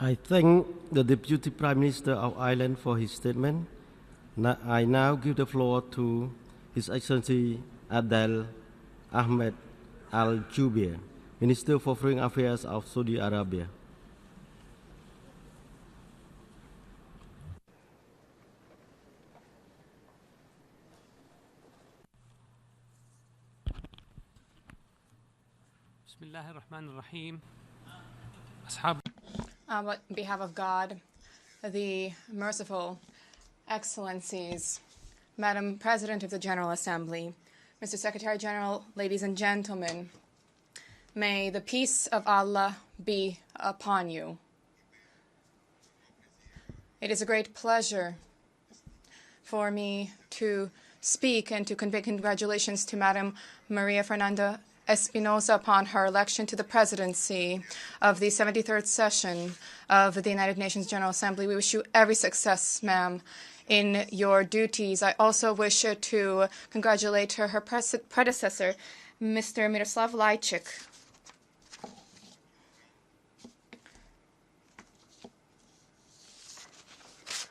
I thank the Deputy Prime Minister of Ireland for his statement. I now give the floor to His Excellency Adel Ahmed Al-Jubeir, Minister for Foreign Affairs of Saudi Arabia. Bismillahirrahmanirrahim. On behalf of God, the merciful excellencies, Madam President of the General Assembly, Mr. Secretary General, ladies and gentlemen, may the peace of Allah be upon you. It is a great pleasure for me to speak and to convey congratulations to Madam Maria Fernanda Espinosa upon her election to the presidency of the 73rd session of the United Nations General Assembly. We wish you every success, ma'am, in your duties. I also wish to congratulate her predecessor, Mr. Miroslav Lajcik.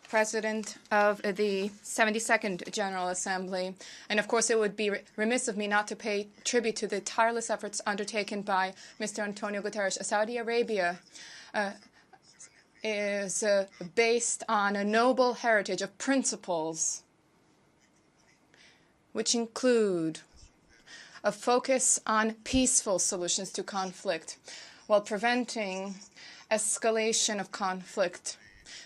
President of the 72nd General Assembly. And of course, it would be remiss of me not to pay tribute to the tireless efforts undertaken by Mr. Antonio Guterres. Saudi Arabia is based on a noble heritage of principles, which include a focus on peaceful solutions to conflict while preventing escalation of conflict.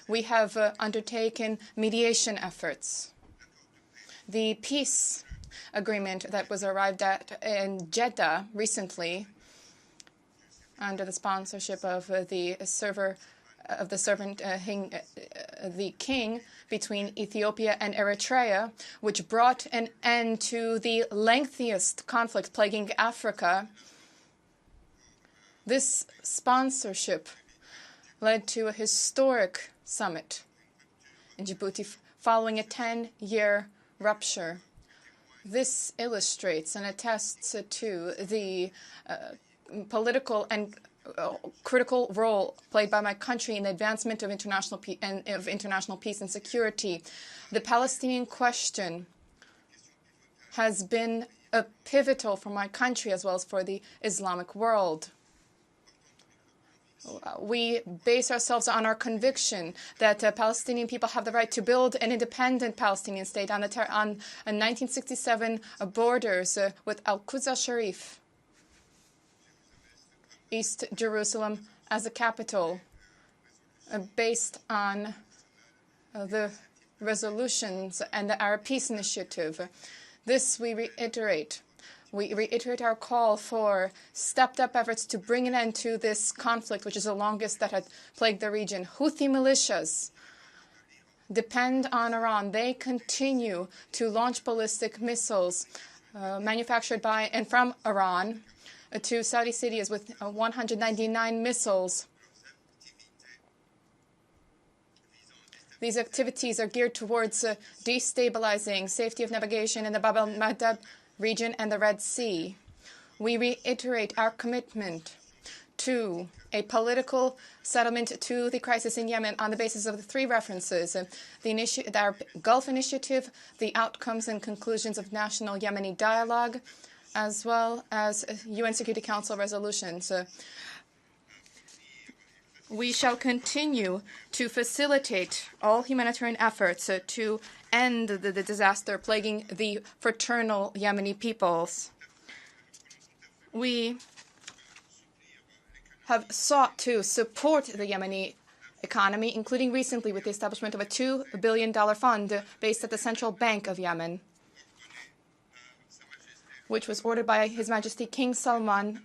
We have undertaken mediation efforts. The peace agreement that was arrived at in Jeddah recently, under the sponsorship of the king between Ethiopia and Eritrea, which brought an end to the lengthiest conflict plaguing Africa. This sponsorship led to a historic summit in Djibouti following a 10-year rupture. This illustrates and attests to the political and critical role played by my country in the advancement of international peace and security. The Palestinian question has been pivotal for my country as well as for the Islamic world. We base ourselves on our conviction that Palestinian people have the right to build an independent Palestinian state on 1967 borders with Al-Quds al-Sharif, East Jerusalem as a capital, based on the resolutions and the Arab Peace Initiative. This we reiterate. We reiterate our call for stepped-up efforts to bring an end to this conflict, which is the longest that had plagued the region. Houthi militias depend on Iran. They continue to launch ballistic missiles manufactured by and from Iran to Saudi cities with 199 missiles. These activities are geared towards destabilizing safety of navigation in the Bab el-Mandeb region and the Red Sea. We reiterate our commitment to a political settlement to the crisis in Yemen on the basis of the three references: the Gulf Initiative, the outcomes and conclusions of National Yemeni Dialogue, as well as UN Security Council resolutions. We shall continue to facilitate all humanitarian efforts to end the disaster plaguing the fraternal Yemeni peoples. We have sought to support the Yemeni economy, including recently with the establishment of a $2 billion fund based at the Central Bank of Yemen, which was ordered by His Majesty King Salman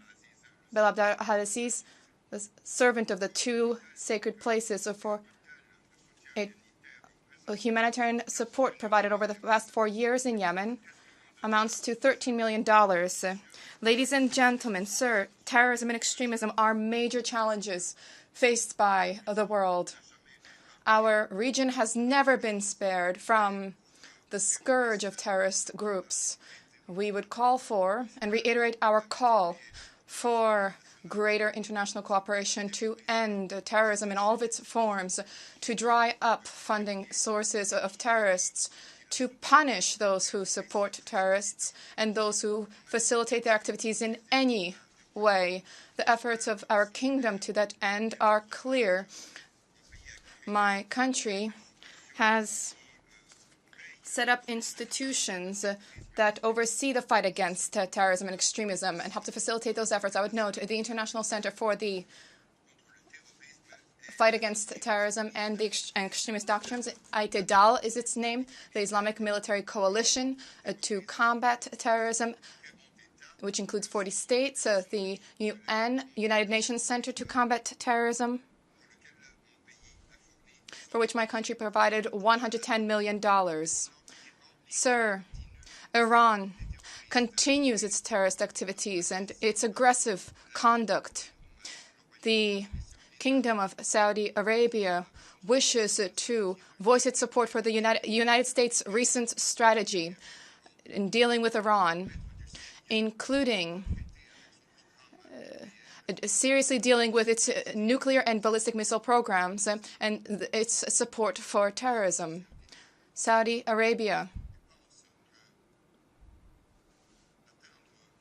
bin Abdul Aziz, the servant of the two sacred places, for a humanitarian support provided over the past 4 years in Yemen amounts to $13 million. Ladies and gentlemen, sir, terrorism and extremism are major challenges faced by the world. Our region has never been spared from the scourge of terrorist groups. We would call for and reiterate our call for greater international cooperation to end terrorism in all of its forms, to dry up funding sources of terrorists, to punish those who support terrorists and those who facilitate their activities in any way. The efforts of our kingdom to that end are clear. My country has set up institutions that oversee the fight against terrorism and extremism and help to facilitate those efforts. I would note the International Center for the Fight Against Terrorism and the Extremist Doctrines, ITEDAL is its name, the Islamic Military Coalition to Combat Terrorism, which includes 40 states, the UN, United Nations Center to Combat Terrorism, for which my country provided $110 million. Sir, Iran continues its terrorist activities and its aggressive conduct. The Kingdom of Saudi Arabia wishes to voice its support for the United States' recent strategy in dealing with Iran, including seriously dealing with its nuclear and ballistic missile programs and its support for terrorism. Saudi Arabia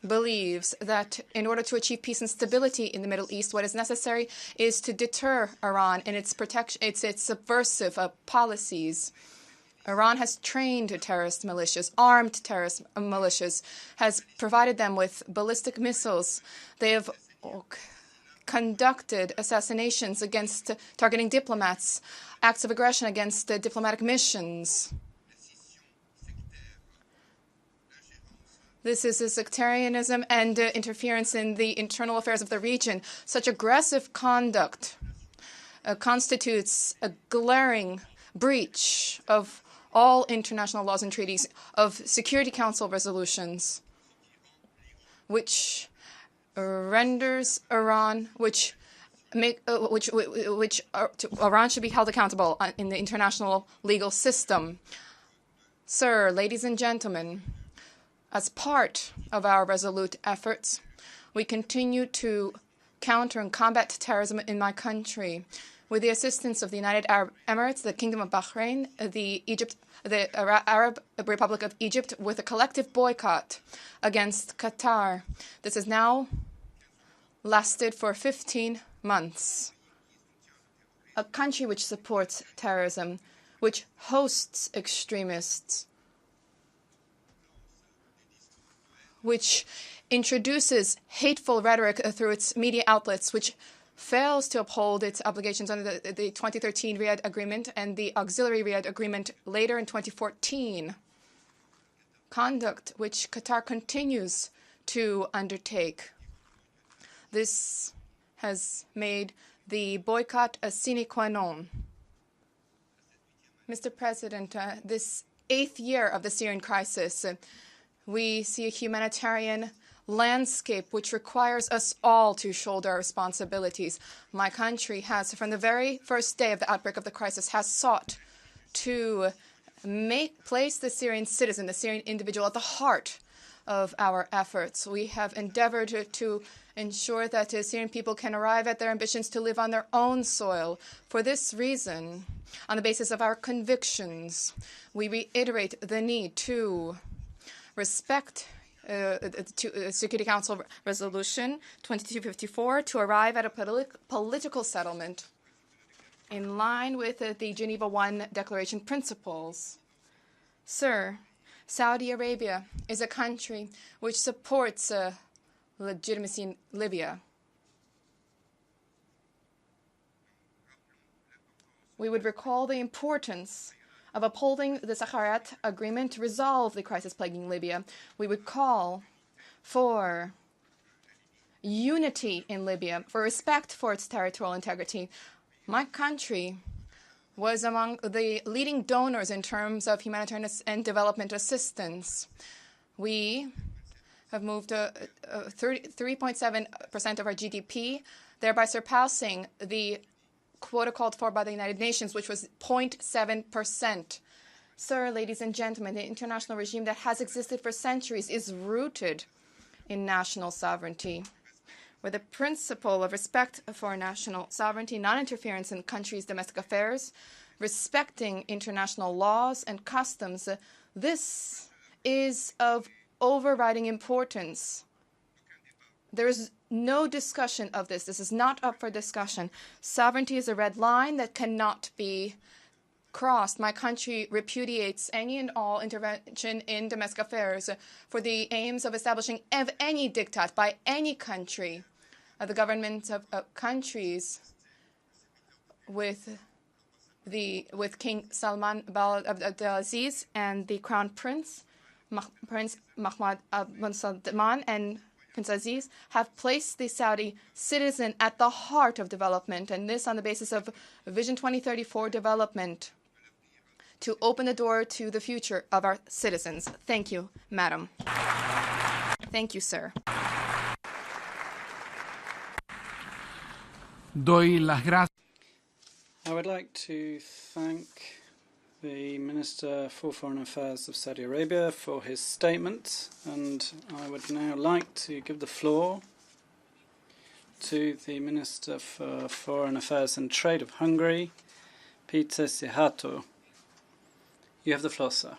believes that in order to achieve peace and stability in the Middle East, what is necessary is to deter Iran in its subversive policies. Iran has trained terrorist militias, armed terrorist militias, has provided them with ballistic missiles. They have conducted assassinations against targeting diplomats, acts of aggression against diplomatic missions. This is a sectarianism and interference in the internal affairs of the region. Such aggressive conduct constitutes a glaring breach of all international laws and treaties, of Security Council resolutions, which renders Iran, Iran should be held accountable in the international legal system. Sir, ladies and gentlemen, as part of our resolute efforts, we continue to counter and combat terrorism in my country with the assistance of the United Arab Emirates, the Kingdom of Bahrain, the Arab Republic of Egypt, with a collective boycott against Qatar. This has now lasted for 15 months. A country which supports terrorism, which hosts extremists, which introduces hateful rhetoric through its media outlets, which fails to uphold its obligations under the 2013 Riyadh Agreement and the auxiliary Riyadh Agreement later in 2014. Conduct which Qatar continues to undertake. This has made the boycott a sine qua non. Mr. President, this 8th year of the Syrian crisis, we see a humanitarian landscape which requires us all to shoulder our responsibilities. My country has, from the very first day of the outbreak of the crisis, has sought to place the Syrian citizen, the Syrian individual, at the heart of our efforts. We have endeavored to ensure that Syrian people can arrive at their ambitions to live on their own soil. For this reason, on the basis of our convictions, we reiterate the need to respect Security Council Resolution 2254 to arrive at a political settlement in line with the Geneva I Declaration principles. Sir, Saudi Arabia is a country which supports legitimacy in Libya. We would recall the importance of upholding the Sakharat Agreement to resolve the crisis plaguing Libya. We would call for unity in Libya, for respect for its territorial integrity. My country was among the leading donors in terms of humanitarian and development assistance. We have moved 3.7% of our GDP, thereby surpassing the quota called for by the United Nations, which was 0.7%. Sir, ladies and gentlemen, the international regime that has existed for centuries is rooted in national sovereignty. where the principle of respect for national sovereignty, non-interference in countries' domestic affairs, respecting international laws and customs, this is of overriding importance. There is no discussion of this. This is not up for discussion. Sovereignty is a red line that cannot be crossed. My country repudiates any and all intervention in domestic affairs for the aims of establishing any diktat by any country. The governments of countries with King Salman Abdulaziz and the Crown Prince, Prince Mohammed bin Salman and Prince Aziz, have placed the Saudi citizen at the heart of development, and this on the basis of Vision 2034 development, to open the door to the future of our citizens. Thank you, madam. Thank you, sir. Doy las gracias. I would like to thank the Minister for Foreign Affairs of Saudi Arabia for his statement, and I would now like to give the floor to the Minister for Foreign Affairs and Trade of Hungary, Peter Sihato. You have the floor, sir.